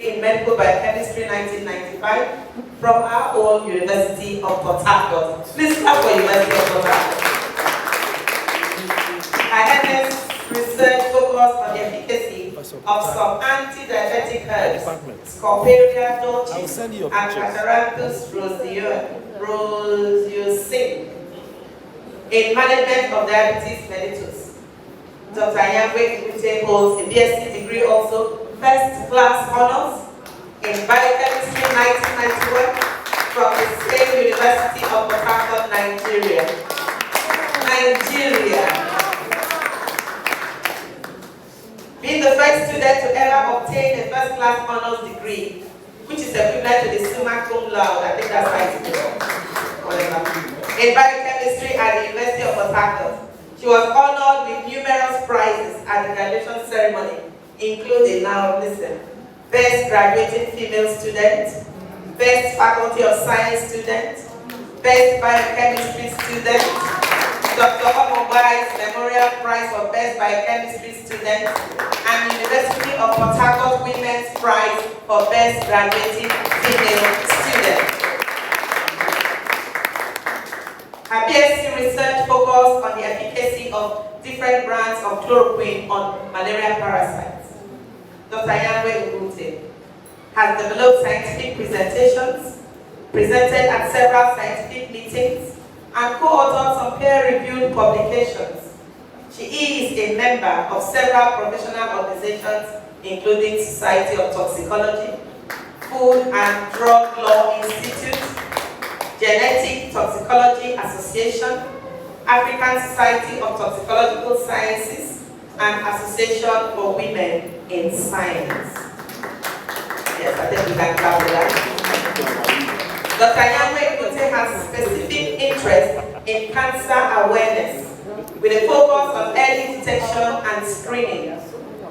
in Medical Biochemistry 1995 from our own University of Port Harcourt. Please clap for University of Port Harcourt. Her MS research focused on the efficacy of some anti-diabetic herbs, Scoparia dolcis and Cataratus roseosing, in management of diabetes mellitus. Dr. Anyangwe-Ngute holds a BSc degree also, first class honors in biochemistry 1991 from the same University of Port Harcourt, Nigeria. Being the first student to ever obtain a first class honors degree, which is equivalent to the summa cum laude, I think that's right, in biochemistry at the University of Port Harcourt. She was honored with numerous prizes at the graduation ceremony, including, now listen, Best Graduating Female Student, Best Faculty of Science Student, Best Biochemistry Student, Dr. Omobai's Memorial Prize for Best Biochemistry Student, and University of Port Harcourt Women's Prize for Best Graduating Female Student. Her BSc research focused on the efficacy of different brands of chloroquine on malaria parasites. Dr. Anyangwe-Ngute has developed scientific presentations, presented at several scientific meetings, and co-authored some peer-reviewed publications. She is a member of several professional organizations, including Society of Toxicology, Food and Drug Law Institute, Genetic Toxicology Association, African Society of Toxicological Sciences, and Association for Women in Science. Yes, I think we can clap for that. Dr. Anyangwe-Ngute has specific interest in cancer awareness, with a focus on early detection and screening,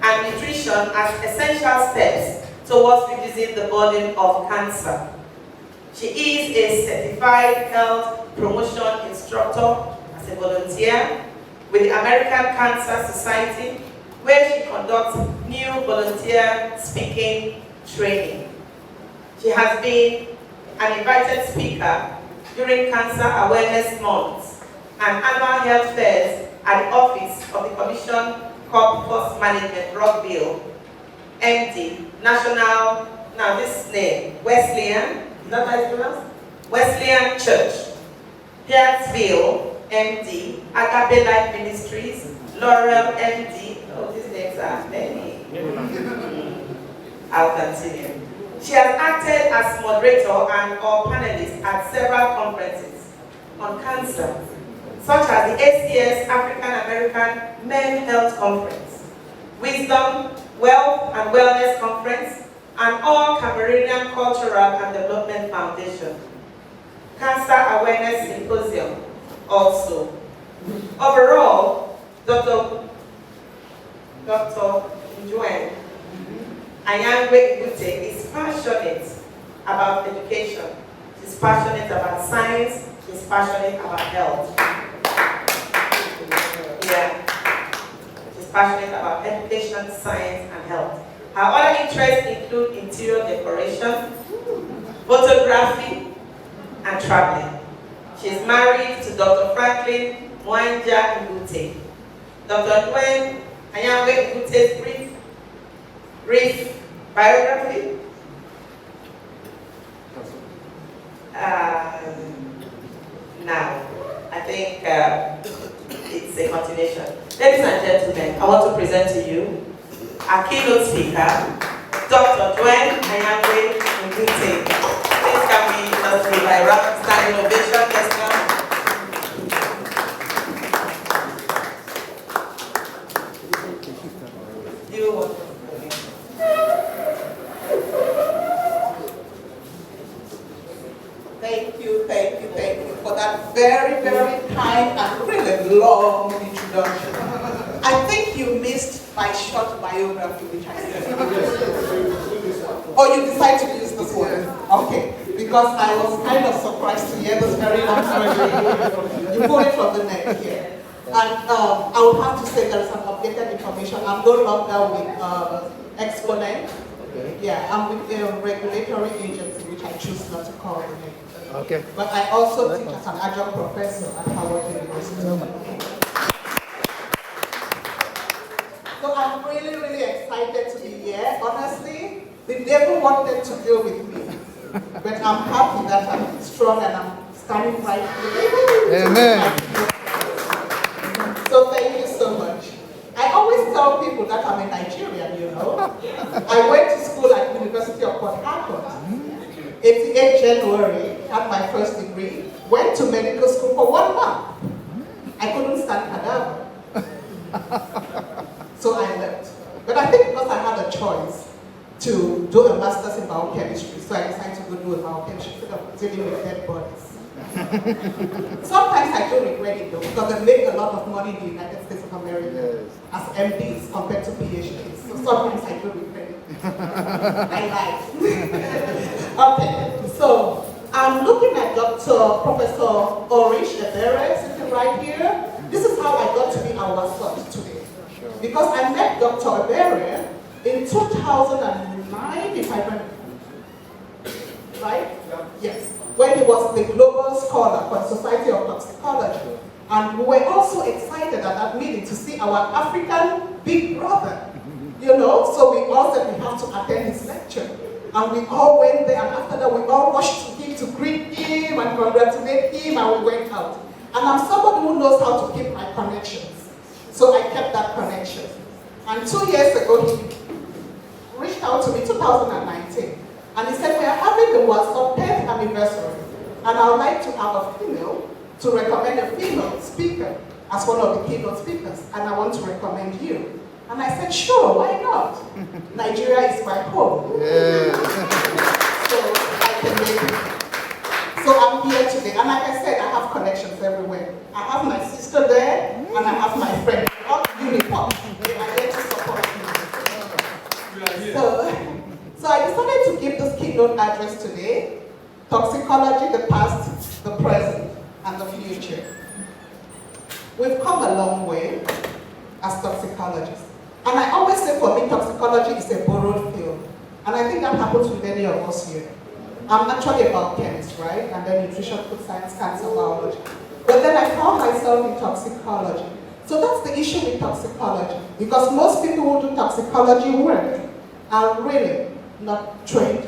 and nutrition as essential steps towards reducing the burden of cancer. She is a certified health promotion instructor as a volunteer with the American Cancer Society, where she conducts new volunteer speaking training. She has been an invited speaker during Cancer Awareness Month and annual health fairs at the office of the Commission Corpus Management, Rockville, MD, National, now this name, Wesleyan, is that how it's pronounced? Wesleyan Church, Pierceville, MD, Agape Life Ministries, Laurel, MD. Oh, these names are many. I'll continue. She has acted as moderator and or panelist at several conferences on cancer, such as the ACS African American Men Health Conference, Wisdom, Wealth and Wellness Conference, and All Cameroonian Cultural and Development Foundation, Cancer Awareness Symposium also. Overall, Dr. Njwen Anyangwe-Ngute is passionate about education. She's passionate about science. She's passionate about health. Yeah. She's passionate about education, science, and health. Her other interests include interior decoration, photography, and traveling. She is married to Dr. Franklin Njwen. Dr. Njwen Anyangwe-Ngute's brief biography. Now, I think it's a continuation. Ladies and gentlemen, I want to present to you our keynote speaker, Dr. Njwen Anyangwe-Ngute. Please can we just give a round of standing ovation? Yes, ma'am. Thank you for that very, very kind and really long introduction. I think you missed my short biography, which I said. Oh, you decided to use this one? Okay, because I was kind of surprised to hear this very long story. You pulled it from the neck here. And I would have to say there is some updated information. I'm no longer with Exponent. Okay. Yeah, I'm with a regulatory agency, which I choose not to call the name. Okay. But I also teach as an adjunct professor at Howard University. So I'm really, really excited to be here. Honestly, the devil wanted to deal with me. But I'm happy that I'm strong and I'm standing right here. Amen. So thank you so much. I always tell people that I'm a Nigerian, you know. I went to school at the University of Port Harcourt. 88 January, had my first degree. Went to medical school for 1 month. I couldn't stand cadaver. So I left. But I think because I had a choice to do a master's in biochemistry, so I decided to go do a biochemistry instead of dealing with dead bodies. Sometimes I do regret it though, because they make a lot of money in the United States of America as MDs compared to PhDs. So sometimes I do regret it. I lied. Okay, so I'm looking at Dr. Professor Orish Ebere sitting right here. This is how I got to be our WASOT today. Because I met Dr. Ebere in 2009, if I remember. Right? Yes. When he was the global scholar for the Society of Toxicology. And we were also excited at that meeting to see our African big brother. You know, so we all said we have to attend his lecture. And we all went there, and after that we all rushed to him to greet him and congratulate him, and we went out. And I'm somebody who knows how to keep my connections. So I kept that connection. And 2 years ago, he reached out to me, 2019. And he said, we are having the WASOT 10th anniversary, and I would like to have a female to recommend a female speaker as one of the keynote speakers, and I want to recommend you. And I said, sure, why not? Nigeria is my home. Yeah. So I can make it. So I'm here today, and like I said, I have connections everywhere. I have my sister there, and I have my friend. All uniform. They are here to support me. So I decided to give this keynote address today: Toxicology, the past, the present, and the future. We've come a long way as toxicologists. And I always say for me, toxicology is a borrowed field. And I think that happens with many of us here. I'm actually a biochemist, right? And then nutrition, food science, cancer biology. But then I found myself in toxicology. So that's the issue with toxicology. Because most people who do toxicology work are really not trained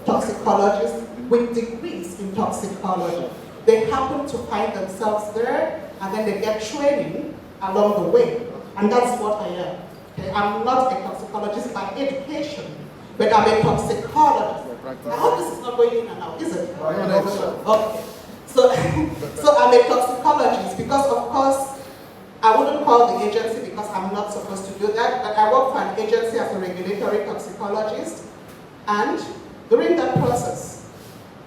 toxicologists with degrees in toxicology. They happen to find themselves there, and then they get training along the way. And that's what I am. Okay? I'm not a toxicologist by education, but I'm a toxicologist. I hope this is not going in and out, is it? Okay. So I'm a toxicologist because, of course, I wouldn't call the agency because I'm not supposed to do that, but I work for an agency as a regulatory toxicologist. And during that process,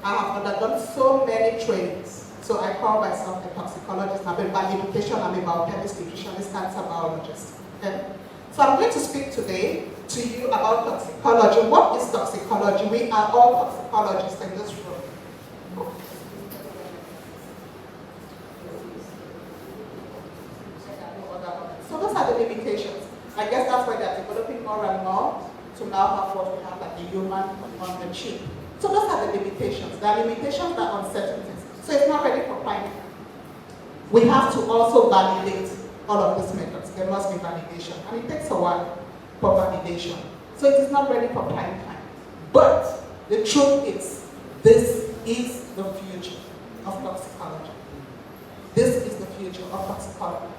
I have undergone so many trainings. So I call myself a toxicologist. I've been by education, I'm a biochemist, nutritionist, cancer biologist. Okay? So I'm going to speak today to you about toxicology. What is toxicology? We are all toxicologists in this room. So those are the limitations. I guess that's why they're developing more and more to now have what we have, like a human on the chip. So those are the limitations. There are limitations, there are uncertainties. So it's not ready for prime time. We have to also validate all of these methods. There must be validation. And it takes a while for validation. So it is not ready for prime time. But the truth is, this is the future of toxicology. This is the future of toxicology.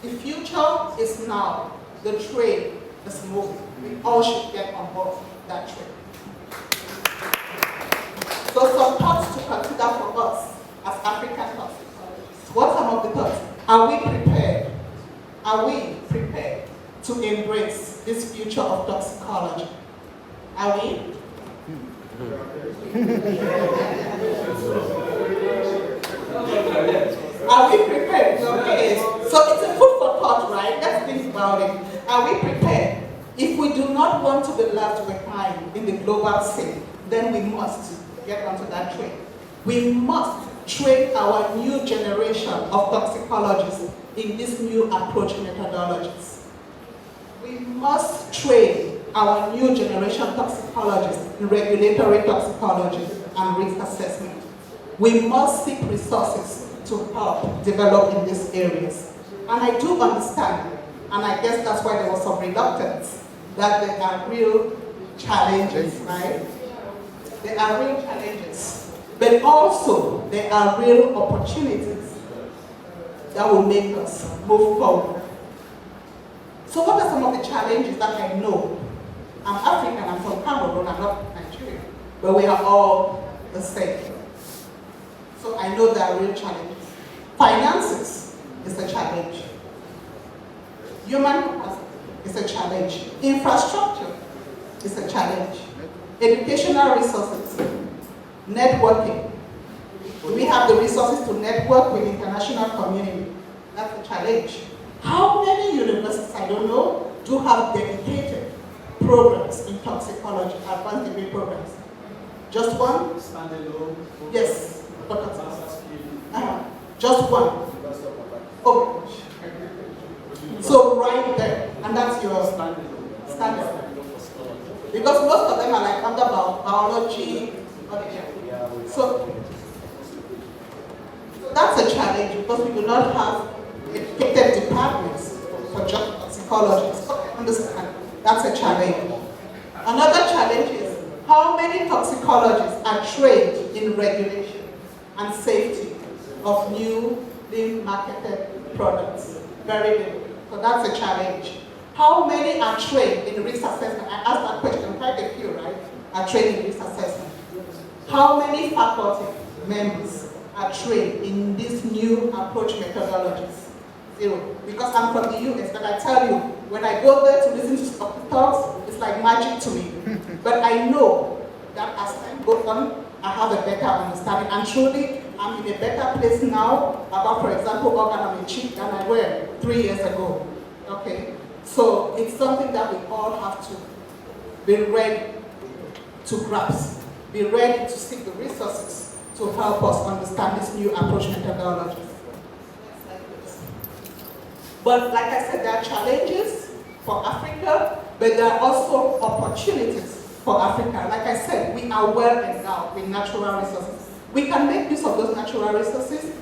The future is now. The train is moving. We all should get on board that train. So some thoughts to consider for us as African toxicologists. What are some of the thoughts? Are we prepared? Are we prepared to embrace this future of toxicology? Are we? Are we prepared? Okay. So it's a food for thought, right? Let's think about it. Are we prepared? If we do not want to be left behind in the global scene, then we must get onto that train. We must train our new generation of toxicologists in these new approach methodologies. We must train our new generation toxicologists in regulatory toxicology and risk assessment. We must seek resources to help develop in these areas. And I do understand, and I guess that's why there was some reluctance, that there are real challenges, right? There are real challenges, but also there are real opportunities that will make us move forward. So what are some of the challenges that I know? I'm African, I'm from Cameroon, I'm not Nigerian, but we are all the same. So I know there are real challenges. Finances is a challenge. Human capacity is a challenge. Infrastructure is a challenge. Educational resources, networking. Do we have the resources to network with the international community? That's a challenge. How many universities, I don't know, do have dedicated programs in toxicology, advanced degree programs? Just one? Standalone. Yes. Just one. Oh. So right there, and that's your standard. Because most of them are like under biology. So that's a challenge because we do not have educated departments for just toxicology. So I understand that's a challenge. Another challenge is how many toxicologists are trained in regulation and safety of newly marketed products? Very little. So that's a challenge. How many are trained in risk assessment? I asked that question, quite a few, right? Are trained in risk assessment. How many faculty members are trained in these new approach methodologies? Zero. Because I'm from the US, but I tell you, when I go there to listen to talks, it's like magic to me. But I know that as time goes on, I have a better understanding. And truly, I'm in a better place now about, for example, organometry than I were 3 years ago. Okay? So it's something that we all have to be ready to grasp, be ready to seek the resources to help us understand this new approach methodologies. But like I said, there are challenges for Africa, but there are also opportunities for Africa. Like I said, we are well endowed with natural resources. We can make use of those natural resources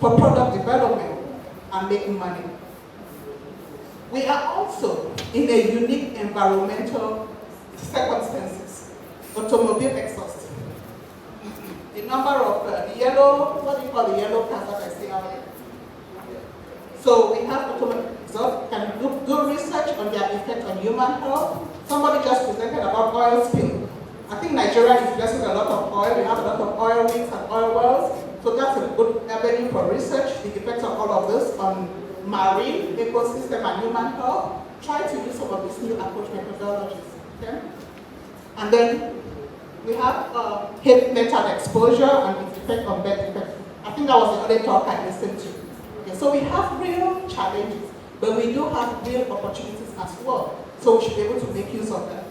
for product development and making money. We are also in a unique environmental circumstances. Automobile exhaust. The number of the yellow, what do you call the yellow cars that I see out there? So we have automobile exhaust, can do research on their effect on human health. Somebody just presented about oil spill. I think Nigeria is producing a lot of oil. We have a lot of oil rigs and oil wells. So that's a good avenue for research, the effects of all of this on marine ecosystem and human health. Try to use some of these new approach methodologies. Okay? And then we have heavy metal exposure and its effect on birth defects. I think that was the other talk I listened to. Okay, so we have real challenges, but we do have real opportunities as well. So we should be able to make use of them.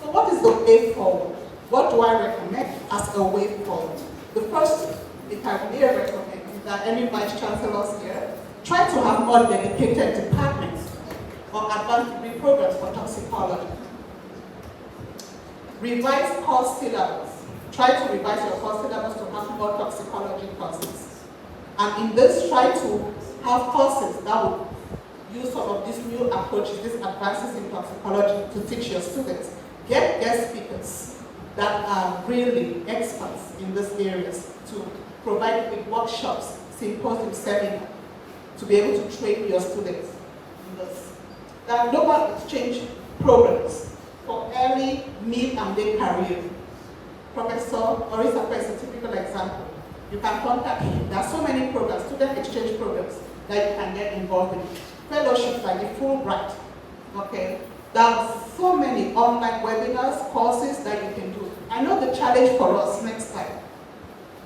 So what is the way forward? What do I recommend as a way forward? The first, if I may recommend, is that any vice chancellors here try to have more dedicated departments or advanced degree programs for toxicology. Revise course syllabus. Try to revise your course syllabus to have more toxicology courses. And in this, try to have courses that will use some of these new approaches, these advances in toxicology to teach your students. Get guest speakers that are really experts in these areas to provide big workshops, symposium, seminar, to be able to train your students in this. There are global exchange programs for early, mid, and late career. Professor Orisapa is a typical example. You can contact him. There are so many programs, student exchange programs, that you can get involved in. Fellowships like the Fulbright. Okay? There are so many online webinars, courses that you can do. I know the challenge for us next time.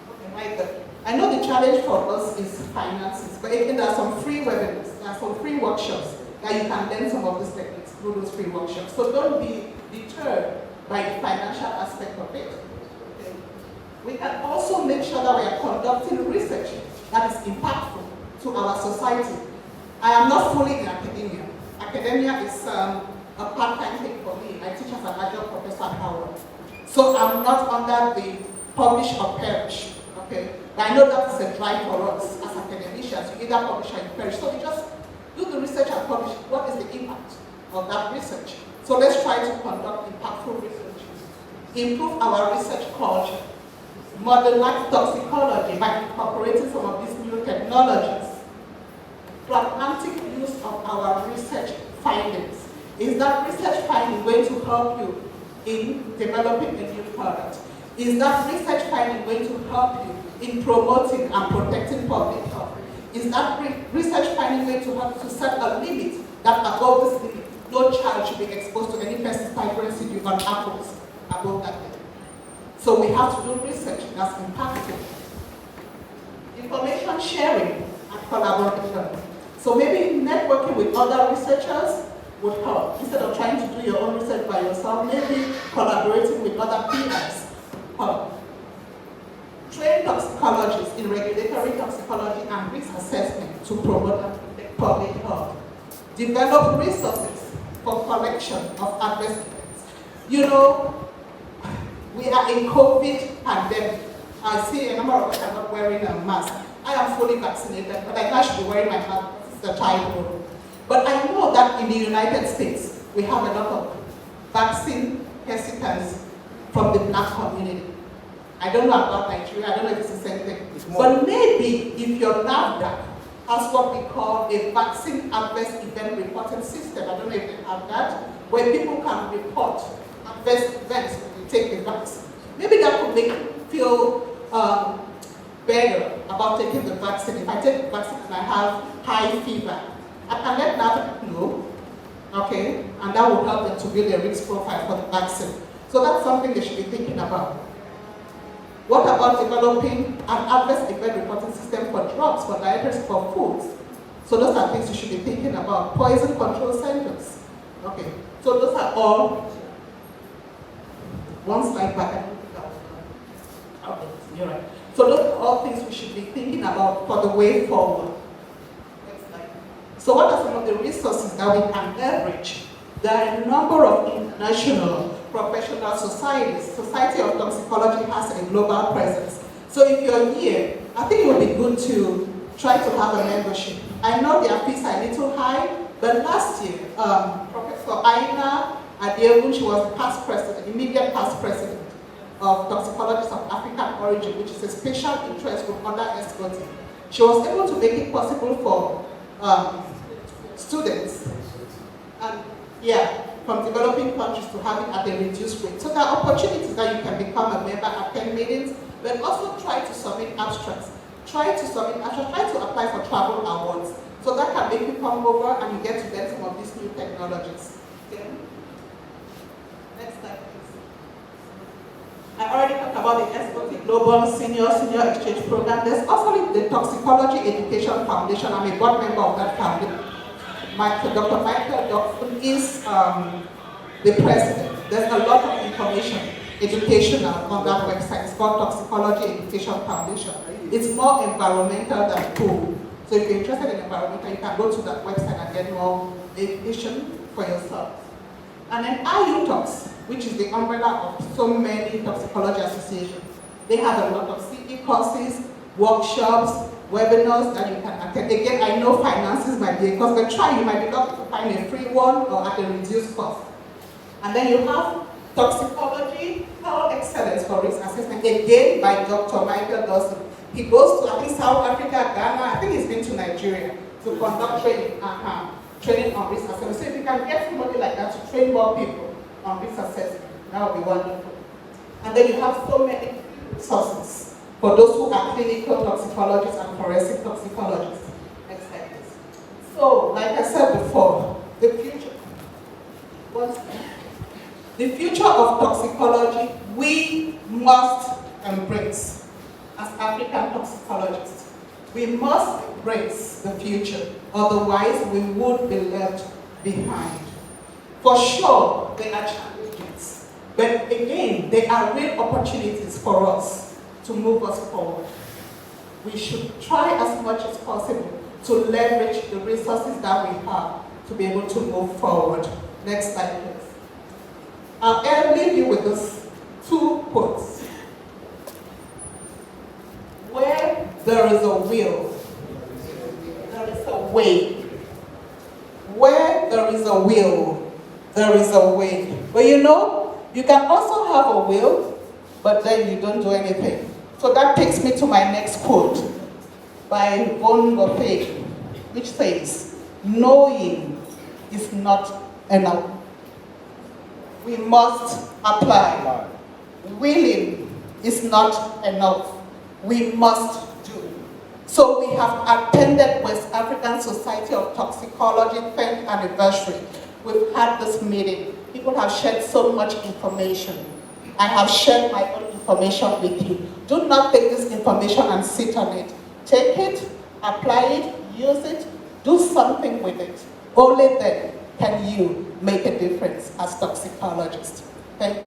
Okay, right there. I know the challenge for us is finances, but again, there are some free webinars, there are some free workshops that you can learn some of these techniques through those free workshops. So don't be deterred by the financial aspect of it. Okay. We can also make sure that we are conducting research that is impactful to our society. I am not fully in academia. Academia is a part-time thing for me. I teach as an adjunct professor at Howard. So I'm not under the publish or perish, okay? But I know that's a drive for us as academicians. You either publish or you perish. So we just do the research and publish. What is the impact of that research? So let's try to conduct impactful research. Improve our research culture. Modernize toxicology by incorporating some of these new technologies. Pragmatic use of our research findings. Is that research finding going to help you in developing a new product? Is that research finding going to help you in promoting and protecting public health? Is that research finding going to help you to set a limit that above this limit, no child should be exposed to any pesticide residue on apples above that limit? So we have to do research that's impactful. Information sharing and collaboration. So maybe networking with other researchers would help. Instead of trying to do your own research by yourself, maybe collaborating with other peers help. Train toxicologists in regulatory toxicology and risk assessment to promote and protect public health. Develop resources for collection of adverse events. You know, we are in COVID pandemic. I see a number of us are not wearing a mask. I am fully vaccinated, but I should be wearing my mask. It's a childhood. But I know that in the United States, we have a lot of vaccine hesitance from the black community. I don't know about Nigeria, I don't know if it's the same thing. But maybe if your NAFDAC has what we call a vaccine adverse event reporting system, I don't know if they have that, where people can report adverse events when you take the vaccine. Maybe that would make you feel better about taking the vaccine. If I take the vaccine and I have high fever, I can let NAFDAC know, okay, and that will help them to build a risk profile for the vaccine. So that's something they should be thinking about. What about developing an adverse event reporting system for drugs, for dietary, for foods? So those are things you should be thinking about. Poison control centers. Okay, so those are all. One slide back. Okay, you're right. So those are all things we should be thinking about for the way forward. Next slide. So what are some of the resources that we can leverage? There are a number of international professional societies. Society of Toxicology has a global presence. So if you're here, I think it would be good to try to have a membership. I know their fees are a little high, but last year, Professor Aina Adiegun, she was the past president, immediate past president of Toxicologists of African Origin, which is a special interest group under escorting. She was able to make it possible for students and from developing countries to have it at a reduced rate. So there are opportunities that you can become a member, attend meetings, but also try to submit abstracts. Try to apply for travel awards. So that can make you come over and you get to learn some of these new technologies. Okay. Next slide, please. I already talked about the ESCOT, the Global Senior Exchange Program. There's also the Toxicology Education Foundation. I'm a board member of that foundation. Dr. Michael Dawson is the president. There's a lot of information, educational on that website. It's called Toxicology Education Foundation. It's more environmental than cool. So if you're interested in environmental, you can go to that website and get more education for yourself. And then IUTOX, which is the umbrella of so many toxicology associations. They have a lot of CE courses, workshops, webinars that you can attend. Again, I know finances might be a cost, but try, you might be lucky to find a free one or at a reduced cost. And then you have Toxicology, Health Excellence for Risk Assessment, again by Dr. Michael Dawson. He goes to, I think, South Africa, Ghana, I think he's been to Nigeria to conduct training on risk assessment. So if you can get somebody like that to train more people on risk assessment, that would be wonderful. And then you have so many resources for those who are clinical toxicologists and forensic toxicologists. Next slide, please. So, like I said before, the future of toxicology, we must embrace as African toxicologists. We must embrace the future, otherwise we would be left behind. For sure, there are challenges, but again, there are real opportunities for us to move us forward. We should try as much as possible to leverage the resources that we have to be able to move forward. Next slide, please. I'll leave you with these two quotes. Where there is a will, there is a way. Where there is a will, there is a way. But you know, you can also have a will, but then you don't do anything. So that takes me to my next quote by Njwen, which says, knowing is not enough. We must apply. Willing is not enough. We must do. So we have attended West African Society of Toxicology 10th anniversary. We've had this meeting. People have shared so much information. I have shared my own information with you. Do not take this information and sit on it. Take it, apply it, use it, do something with it. Only then can you make a difference as toxicologists. Thank you.